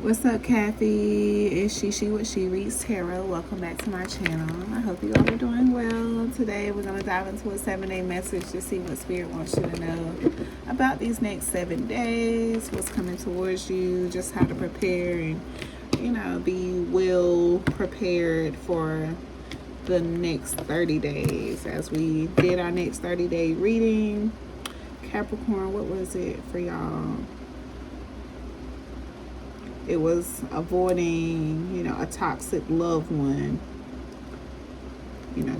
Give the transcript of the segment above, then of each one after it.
What's up, Kathy? It's She with She Reads Tarot. Welcome back to my channel. I hope you all are doing well. Today we're going to dive into a 7-day message to see what Spirit wants you to know about these next 7 days, what's coming towards you, just how to prepare and, be well prepared for the next 30 days. As we did our next 30-day reading, Capricorn, what was it for y'all? It was avoiding, a toxic loved one.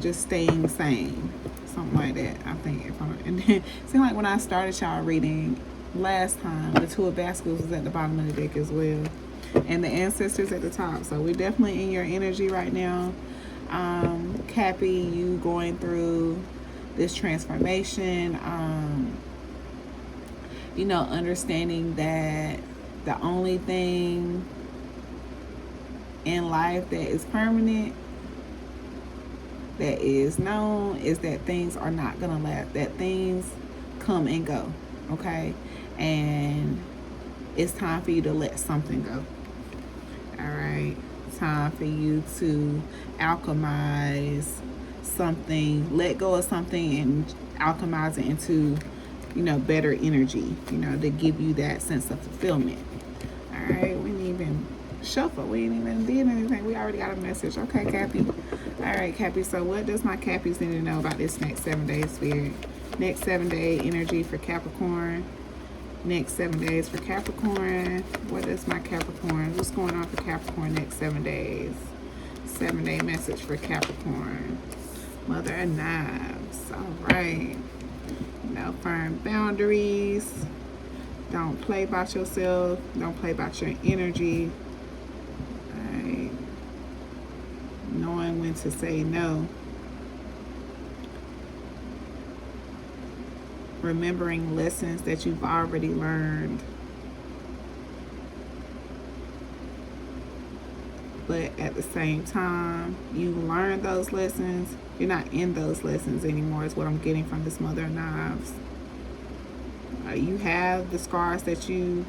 Just staying sane. Something like that, I think. And then, it seemed like when I started y'all reading last time, the Two of Baskets was at the bottom of the deck as well. And the Ancestors at the top. So we're definitely in your energy right now. Cappy, you going through this transformation. Understanding that the only thing in life that is permanent, that is known, is that things are not gonna last, that things come and go, okay? And it's time for you to let something go. All right, time for you to alchemize something, let go of something and alchemize it into better energy, to give you that sense of fulfillment. All right, we didn't even shuffle. We didn't even did anything. We already got a message. Okay, Cappy. All right, Cappy. So what does my Cappies need to know about this next 7 days, Spirit? Next 7-day energy for Capricorn. Next 7 days for Capricorn. What is my Capricorn? What's going on for Capricorn next 7 days? 7-day message for Capricorn. Mother of Knives. All right. Firm boundaries. Don't play about yourself. Don't play about your energy. All right. Knowing when to say no. Remembering lessons that you've already learned. But at the same time, you learned those lessons. You're not in those lessons anymore, is what I'm getting from this Mother of Knives. You have the scars that you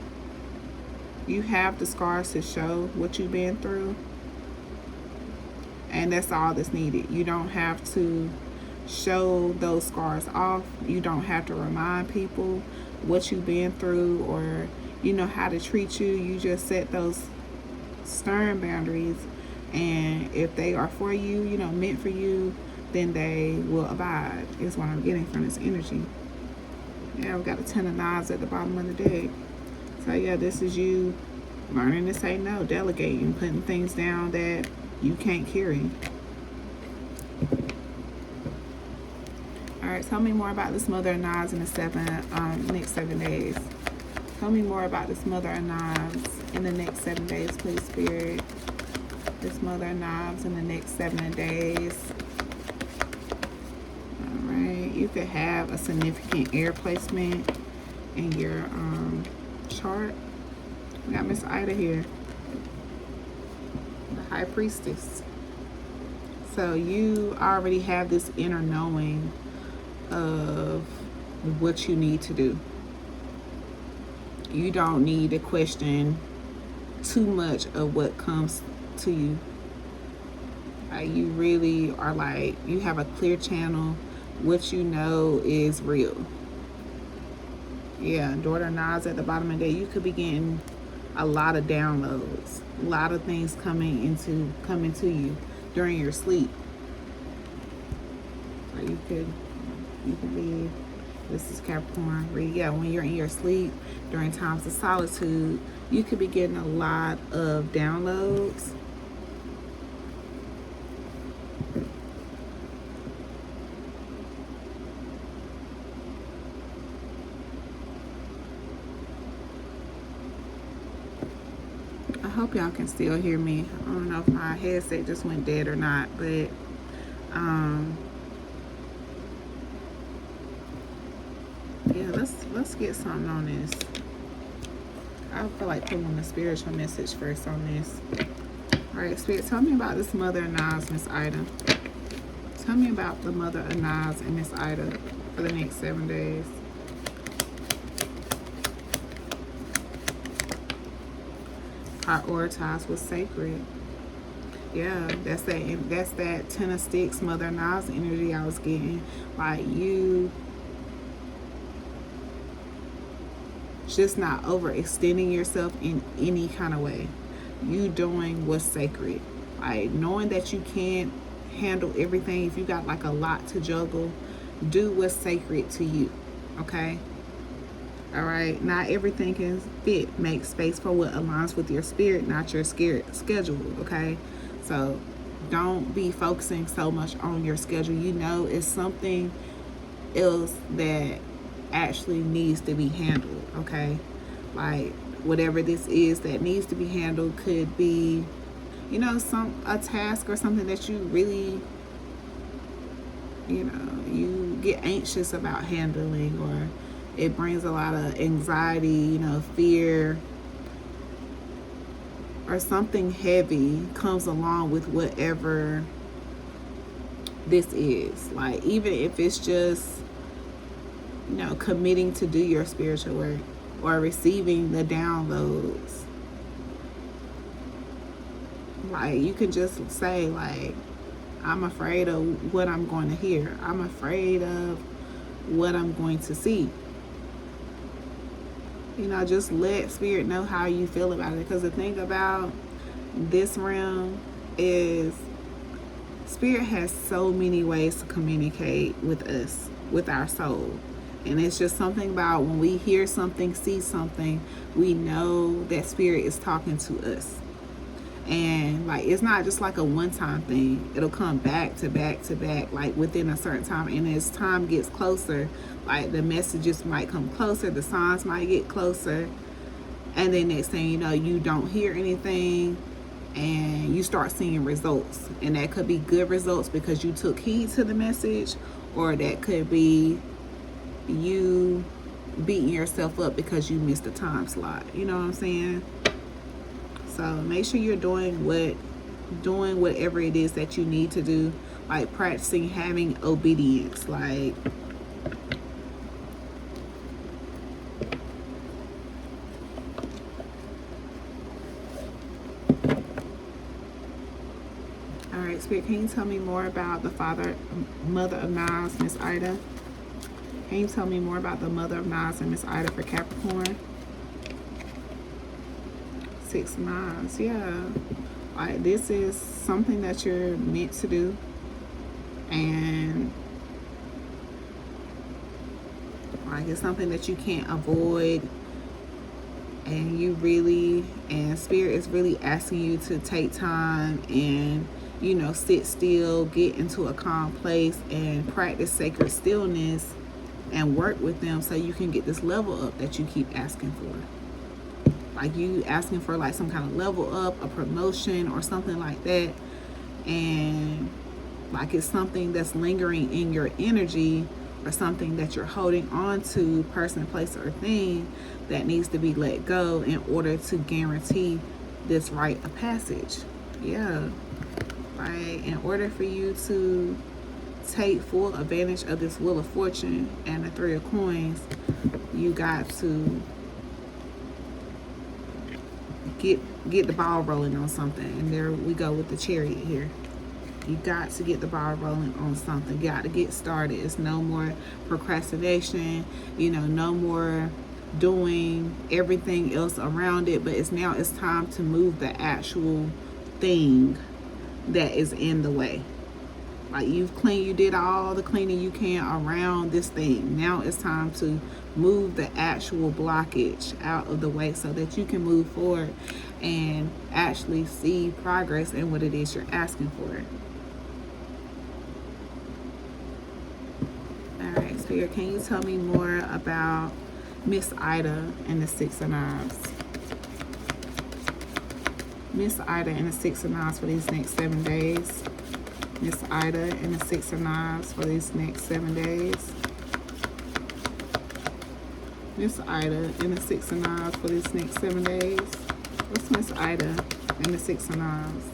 have the scars to show what you've been through. And that's all that's needed. You don't have to show those scars off. You don't have to remind people what you've been through or, how to treat you. You just set those stern boundaries. And if they are for you, meant for you, then they will abide, is what I'm getting from this energy. Yeah, we got a 10 of Knives at the bottom of the deck. So yeah, this is you learning to say no, delegating, putting things down that you can't carry. All right, tell me more about this Mother of Knives in the next 7 days. Tell me more about this Mother of Knives in the next 7 days, please, Spirit. This Mother of Knives in the next 7 days. All right, you could have a significant air placement in your chart. We got Miss Ida here, the High Priestess. So you already have this inner knowing of what you need to do. You don't need to question too much of what comes to you. You really are you have a clear channel. What you know is real. Yeah, Daughter of Knives at the bottom of the day. You could be getting a lot of downloads, a lot of things coming to you during your sleep. Or you could be, this is Capricorn. Yeah, when you're in your sleep during times of solitude, you could be getting a lot of downloads. I hope y'all can still hear me. I don't know if my headset just went dead or not, but yeah, let's get something on this. I feel like putting a spiritual message first on this. All right, Spirit, tell me about this Mother of Knives, Miss Ida. Tell me about the Mother of Knives and Miss Ida for the next 7 days. Prioritize what's sacred. Yeah, that's that Ten of Sticks, Mother of Knives energy I was getting. Like, you just not overextending yourself in any kind of way. You doing what's sacred. Like, knowing that you can't handle everything. If you got like a lot to juggle, do what's sacred to you. Okay? All right? Not everything can fit. Make space for what aligns with your spirit, not your schedule. Okay? So don't be focusing so much on your schedule. You know it's something else that actually needs to be handled. Okay? Like, whatever this is that needs to be handled could be, you know, a task or something that you really, you know, you get anxious about handling, or it brings a lot of anxiety, you know, fear, or something heavy comes along with whatever this is. Like, even if it's just, you know, committing to do your spiritual work or receiving the downloads. Like, you can just say, like, I'm afraid of what I'm going to hear. I'm afraid of what I'm going to see. You know, just let spirit know how you feel about it. Because the thing about this realm is spirit has so many ways to communicate with us, with our soul. And it's just something about when we hear something, see something, we know that spirit is talking to us. And like, it's not just like a one-time thing. It'll come back to back to back, like within a certain time. And as time gets closer, like the messages might come closer, the signs might get closer. And then next thing you know, you don't hear anything and you start seeing results. And that could be good results because you took heed to the message, or that could be you beating yourself up because you missed a time slot. You know what I'm saying? So make sure you're doing whatever it is that you need to do, like practicing having obedience. Like, all right, Spirit, can you tell me more about the Mother of Knives, Miss Ida? Can you tell me more about the Mother of Knives and Miss Ida for Capricorn? 6 of Knives, yeah. Like, this is something that you're meant to do, and like, it's something that you can't avoid, and spirit is really asking you to take time and, you know, sit still, get into a calm place and practice sacred stillness and work with them so you can get this level up that you keep asking for. Like, you asking for like some kind of level up, a promotion or something like that. And like, it's something that's lingering in your energy, or something that you're holding on to, person, place, or thing, that needs to be let go in order to guarantee this rite of passage. Yeah. Right. In order for you to take full advantage of this Wheel of Fortune and the 3 of Coins, you got to get the ball rolling on something. And there we go with the Chariot here. You got to get the ball rolling on something. You got to get started. It's no more procrastination, you know, no more doing everything else around it, but it's time to move the actual thing that is in the way. Like, you did all the cleaning you can around this thing. Now it's time to move the actual blockage out of the way so that you can move forward and actually see progress in what it is you're asking for. All right, Spirit, can you tell me more about Miss Ida and the 6 of Knives? Miss Ida and the 6 of Knives for these next 7 days. Miss Ida and the 6 of Knives for these next 7 days. Miss Ida and the 6 of Knives for these next 7 days. What's Miss Ida and the 6 of Knives?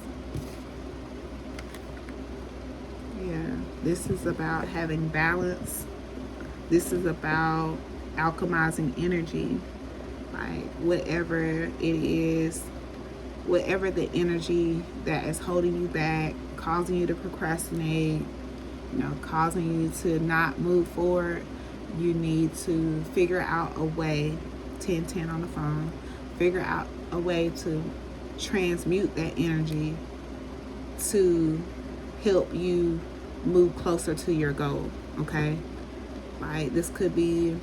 Yeah, this is about having balance. This is about alchemizing energy. Like, whatever it is whatever the energy that is holding you back, causing you to procrastinate, causing you to not move forward, you need to figure out a way, 1010 on the phone, figure out a way to transmute that energy to help you move closer to your goal, okay? Like, this could be,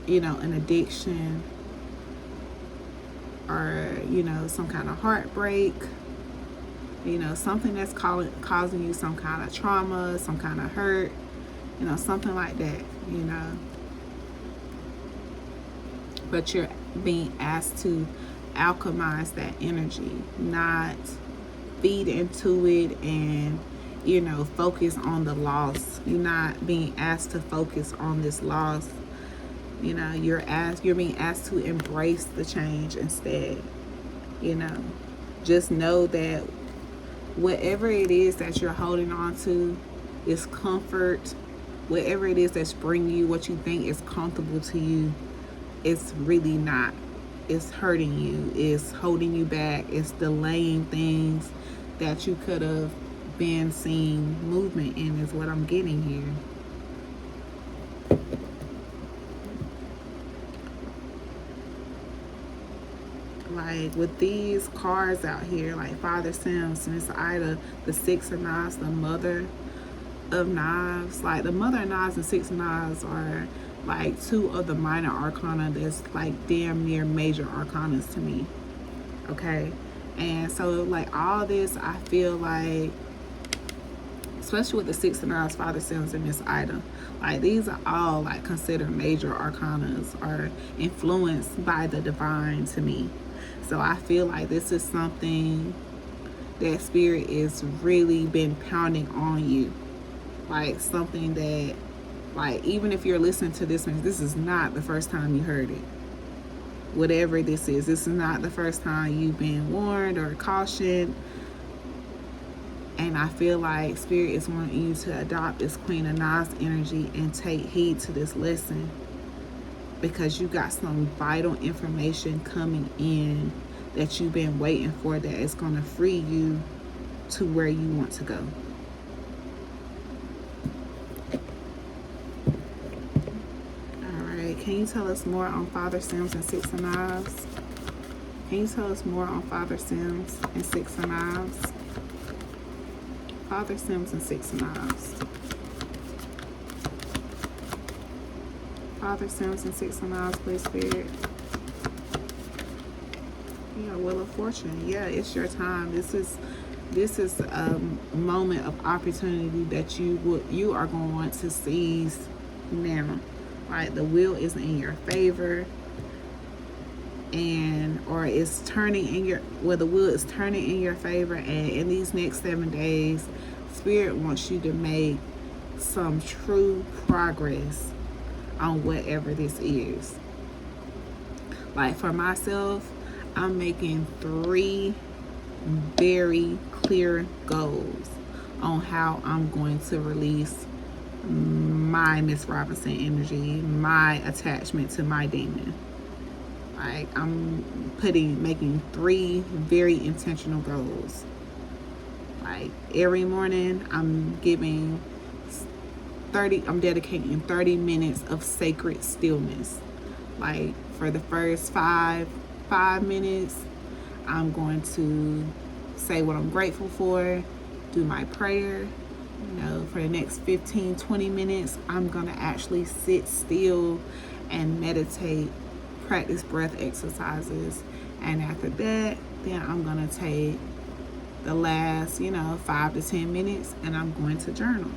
an addiction, or, some kind of heartbreak, something that's causing you some kind of trauma, some kind of hurt, something like that, But you're being asked to alchemize that energy, not feed into it and, focus on the loss. You're not being asked to focus on this loss. You're being asked to embrace the change instead. Just know that whatever it is that you're holding on to is comfort. Whatever it is that's bringing you what you think is comfortable to you, it's really not. It's hurting you. It's holding you back. It's delaying things that you could have been seeing movement in, is what I'm getting here. Like, with these cards out here, like Father Sims, Miss Ida, the Six of Knives, the Mother of Knives. Like, the Mother of Knives and Six of Knives are like two of the minor arcana that's like damn near major arcanas to me. Okay? And so, like, all this, I feel like, especially with the Six of Knives, Father Sims, and Miss Ida, like, these are all like considered major arcanas, or influenced by the divine to me. So I feel like this is something that Spirit is really been pounding on you. Like, something that, like, even if you're listening to this, this is not the first time you heard it. Whatever this is not the first time you've been warned or cautioned. And I feel like Spirit is wanting you to adopt this Queen of Knives energy and take heed to this lesson, because you got some vital information coming in that you've been waiting for, that is going to free you to where you want to go. All right, can you tell us more on Father Sims and Six of Knives? Can you tell us more on Father Sims and Six of Knives? Father Sims and Six of Knives. Father Sims and Six of Knives, please, Spirit. Yeah, Wheel of Fortune. Yeah, it's your time. This is a moment of opportunity that you are going to want to seize now. Right, the wheel is in your favor, or it's turning in your, the wheel is turning in your favor, and in these next 7 days, Spirit wants you to make some true progress on whatever this is. Like, for myself, I'm making 3 very clear goals on how I'm going to release my Miss Robinson energy, my attachment to my demon. Like, I'm making 3 very intentional goals. Like, every morning I'm dedicating 30 minutes of sacred stillness. Like, for the first 5 minutes, I'm going to say what I'm grateful for, do my prayer. For the next 15-20 minutes, I'm going to actually sit still and meditate, practice breath exercises. And after that, then I'm going to take the last, 5 to 10 minutes, and I'm going to journal.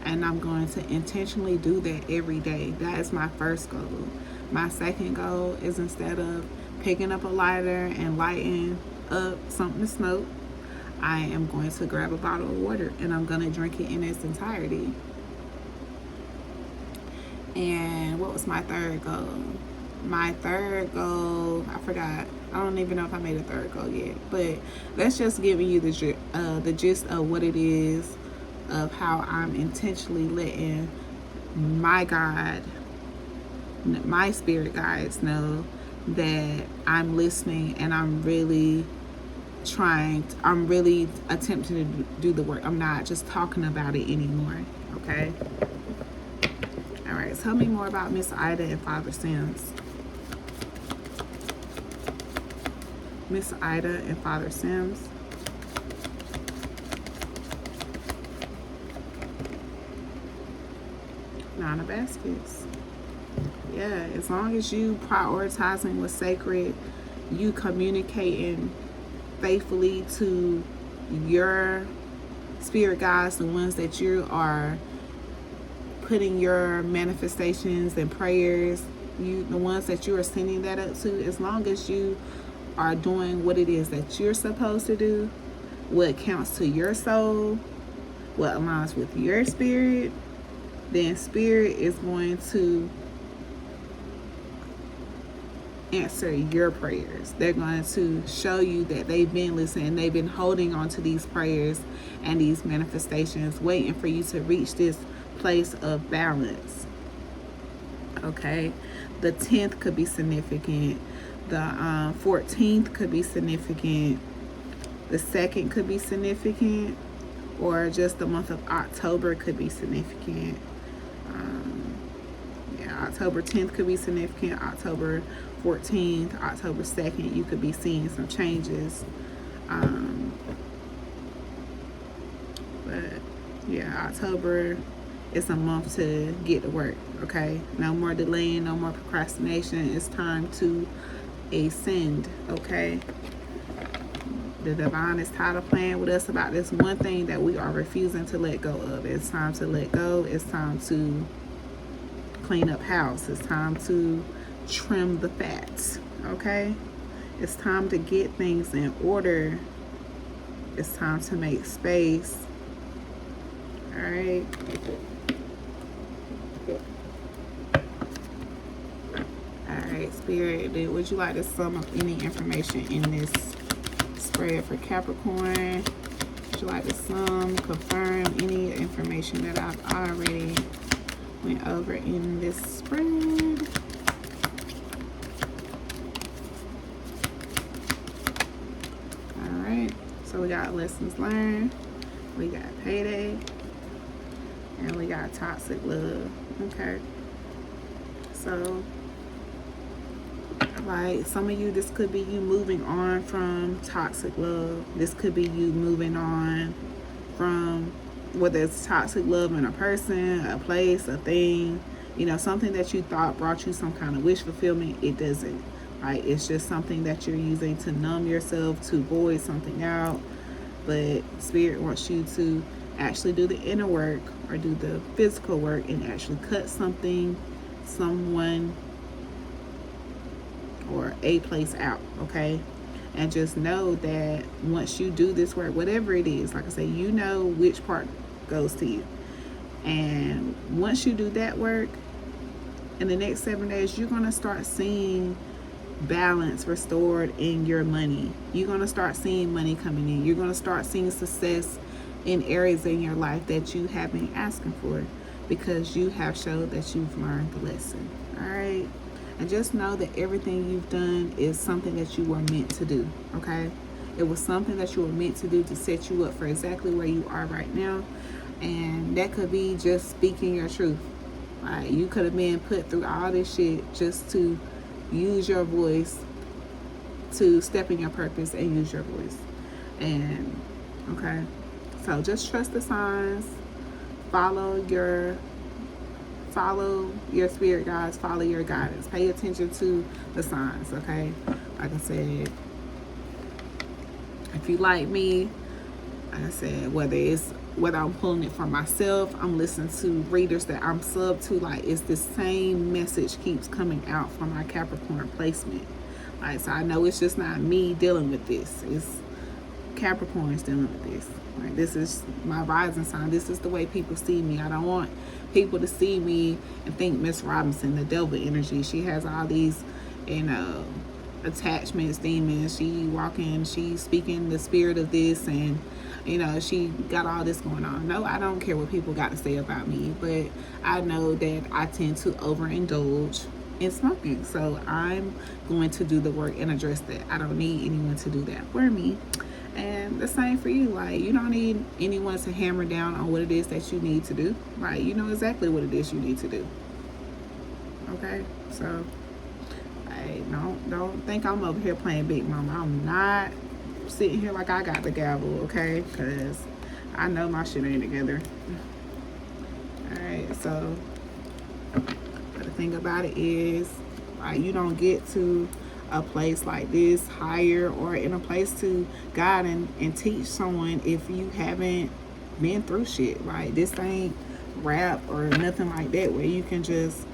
And I'm going to intentionally do that every day. That is my first goal. My second goal is, instead of picking up a lighter and lighting up something to smoke, I am going to grab a bottle of water and I'm going to drink it in its entirety. And what was my third goal? My third goal, I forgot. I don't even know if I made a third goal yet. But that's just giving you the gist of what it is, of how I'm intentionally letting my God, my spirit guides know that I'm listening, and I'm really I'm really attempting to do the work. I'm not just talking about it anymore. Okay. All right. Tell me more about Miss Ida and Father Sims. Miss Ida and Father Sims. Nine of Baskets. Yeah, as long as you prioritizing what's sacred, you communicating faithfully to your spirit guides, the ones that you are putting your manifestations and prayers, the ones that you are sending that up to, as long as you are doing what it is that you're supposed to do, what counts to your soul, what aligns with your spirit, then spirit is going to answer your prayers. They're going to show you that they've been listening, they've been holding on to these prayers and these manifestations, waiting for you to reach this place of balance. Okay, the 10th could be significant, the 14th could be significant, the 2nd could be significant, or just the month of October could be significant. October 10th could be significant. October 14th, October 2nd, you could be seeing some changes. But yeah, October is a month to get to work. Okay, no more delaying, no more procrastination. It's time to ascend. Okay, the divine is tired of playing with us about this one thing that we are refusing to let go of. It's time to let go. It's time to clean up house. It's time to trim the fats. Okay, it's time to get things in order. It's time to make space. All right. All right, Spirit, would you like to sum up any information in this spread for Capricorn? Would you like to confirm any information that I've already went over in this spread? All right, so we got lessons learned, we got payday, and we got toxic love. Okay, so like some of you, this could be you moving on from toxic love. This could be you moving on from, whether it's toxic love in a person, a place, a thing, something that you thought brought you some kind of wish fulfillment. It doesn't, right? It's just something that you're using to numb yourself, to void something out. But Spirit wants you to actually do the inner work or do the physical work and actually cut something, someone, or a place out. Okay, and just know that once you do this work, whatever it is, like I say, you know which part goes to you. And once you do that work, in the next 7 days, you're going to start seeing balance restored in your money. You're going to start seeing money coming in. You're going to start seeing success in areas in your life that you have been asking for, because you have showed that you've learned the lesson. All right. And just know that everything you've done is something that you were meant to do. Okay, it was something that you were meant to do to set you up for exactly where you are right now. And that could be just speaking your truth. Right? You could have been put through all this shit just to use your voice, to step in your purpose and use your voice. And okay, so just trust the signs, follow your spirit guides, follow your guidance, pay attention to the signs. Okay, like I said, if you like me, like I said, whether I'm pulling it for myself, I'm listening to readers that I'm sub to, like it's the same message keeps coming out from my Capricorn placement. Like, so I know it's just not me dealing with this, it's Capricorn's dealing with this. Like, this is my rising sign. This is the way people see me. I don't want people to see me and think Miss Robinson, the devil energy. She has all these, attachments, demons. She walking, she's speaking the spirit of this, and she got all this going on. No, I don't care what people got to say about me, but I know that I tend to overindulge and smoking. So I'm going to do the work and address that. I don't need anyone to do that for me. And the same for you. Like, you don't need anyone to hammer down on what it is that you need to do. Right? You know exactly what it is you need to do. Okay? So, don't think I'm over here playing big mama. I'm not sitting here like I got the gavel, okay? Because I know my shit ain't together. Alright, so but the thing about it is, like, you don't get to a place like this higher or in a place to guide and teach someone if you haven't been through shit. Like, this ain't rap or nothing like that where you can just,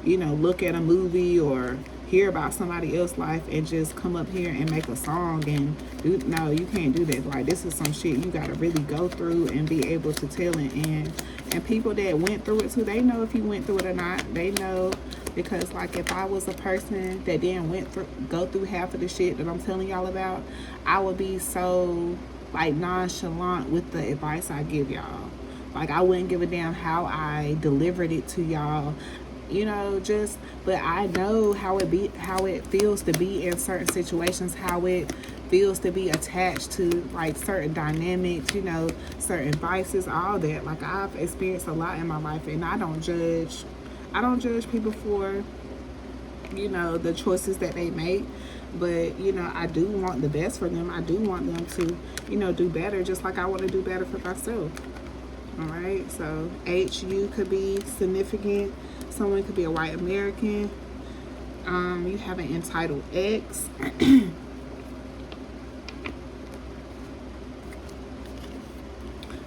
look at a movie or hear about somebody else's life and just come up here and make a song and do. No, you can't do that. Like, this is some shit you gotta really go through and be able to tell it. And people that went through it too, they know if you went through it or not. They know, because like, if I was a person that didn't go through half of the shit that I'm telling y'all about, I would be so like nonchalant with the advice I give y'all. Like, I wouldn't give a damn how I delivered it to y'all. But I know how it feels to be in certain situations, how it feels to be attached to like certain dynamics, certain vices, all that. Like, I've experienced a lot in my life, and I don't judge people for, the choices that they make. But, I do want the best for them. I do want them to, do better, just like I want to do better for myself. All right. So HU could be significant. Someone could be a white American. You have an entitled ex.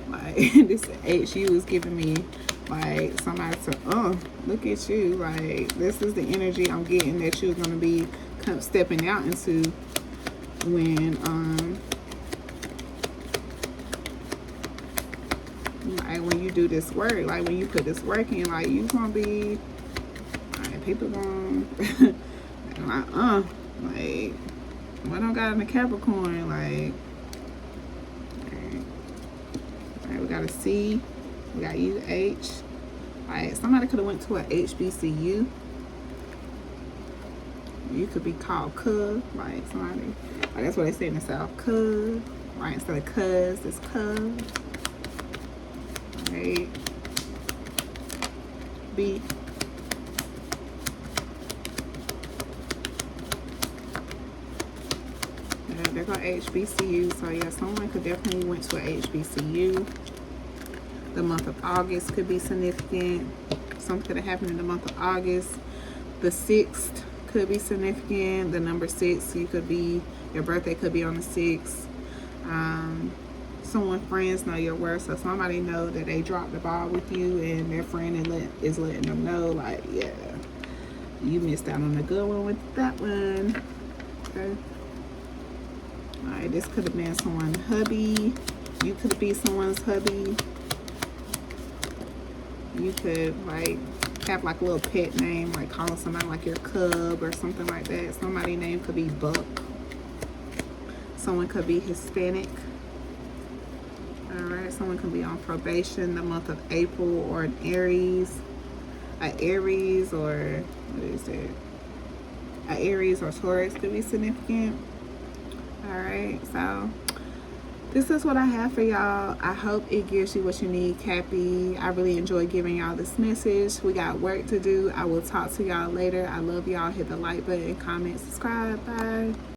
Like, this HU is giving me like somebody to, look at you. Like, this is the energy I'm getting that you're gonna be stepping out into when like when you do this work, like when you put this work in, like, you gonna be like, people gonna like what I got in the Capricorn, like, all right, we got a C, we got UH. Like, somebody could have went to a HBCU. You could be called cuz, like somebody, like, that's what they say in the South, cuz, right? Instead of cuz, it's cuz. Right. B. Yeah, they're called HBCU. So yeah, someone could definitely went to a HBCU. The month of August could be significant. Something could have happened in the month of August. The 6th could be significant. The number 6, your birthday could be on the 6th. Someone friends know your worth, so somebody know that they dropped the ball with you, and their friend is letting them know, like, yeah, you missed out on a good one with that one. Okay. All right, this could have been someone's hubby. You could be someone's hubby. You could like have like a little pet name, like calling somebody like your cub or something like that. Somebody's name could be Buck. Someone could be Hispanic. All right, someone can be on probation the month of April, or an Aries, or what is it? An Aries or Taurus could be significant. All right, so this is what I have for y'all. I hope it gives you what you need, Cappy. I really enjoy giving y'all this message. We got work to do. I will talk to y'all later. I love y'all. Hit the like button, comment, subscribe. Bye.